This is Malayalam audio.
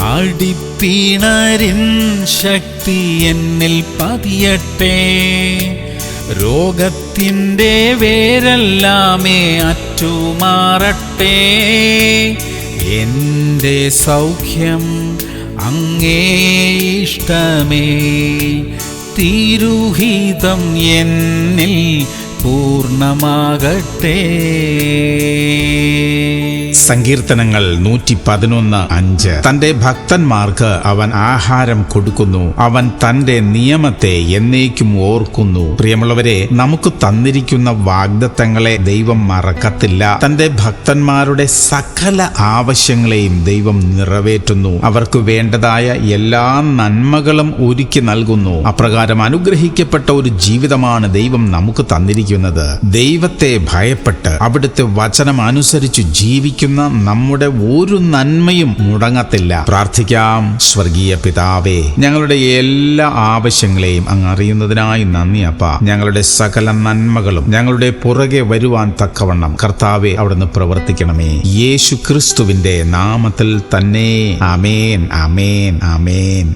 ആടിപ്പിണരിൻ ശക്തി എന്നിൽ പതിയട്ടെ. രോഗത്തിൻ്റെ വേരെല്ലാമേ അറ്റുമാറട്ടെ. എൻ്റെ സൗഖ്യം അങ്ങേ ഇഷ്ടമേ. തിരുഹിതം എന്നിൽ പൂർണ്ണമാകട്ടെ. സങ്കീർത്തനങ്ങൾ 111:5. തന്റെ ഭക്തന്മാർക്ക് അവൻ ആഹാരം കൊടുക്കുന്നു, അവൻ തന്റെ നിയമത്തെ എന്നേക്കും ഓർക്കുന്നു. പ്രിയമുള്ളവരെ, നമുക്ക് തന്നിരിക്കുന്ന വാഗ്ദത്തങ്ങളെ ദൈവം മറക്കത്തില്ല. തന്റെ ഭക്തന്മാരുടെ സകല ആവശ്യങ്ങളെയും ദൈവം നിറവേറ്റുന്നു. അവർക്ക് വേണ്ടതായ എല്ലാ നന്മകളും ഒരുക്കി നൽകുന്നു. അപ്രകാരം അനുഗ്രഹിക്കപ്പെട്ട ഒരു ജീവിതമാണ് ദൈവം നമുക്ക് തന്നിരിക്കുന്നത്. ദൈവത്തെ ഭയപ്പെട്ട് അവിടുത്തെ വചനം അനുസരിച്ച് ജീവിക്കുന്ന നമ്മുടെ ഒരു നന്മയും മുടങ്ങത്തില്ല. പ്രാർത്ഥിക്കാം. സ്വർഗീയ പിതാവേ, ഞങ്ങളുടെ എല്ലാ ആവശ്യങ്ങളെയും അങ്ങ് അറിയുന്നതിനായി നന്ദി അപ്പാ. ഞങ്ങളുടെ സകല നന്മകളും ഞങ്ങളുടെ പുറകെ വരുവാൻ തക്കവണ്ണം കർത്താവേ അവിടുന്ന് പ്രവർത്തിക്കണമേ. യേശു ക്രിസ്തുവിന്റെ നാമത്തിൽ തന്നെ. ആമേൻ, ആമേൻ, ആമേൻ.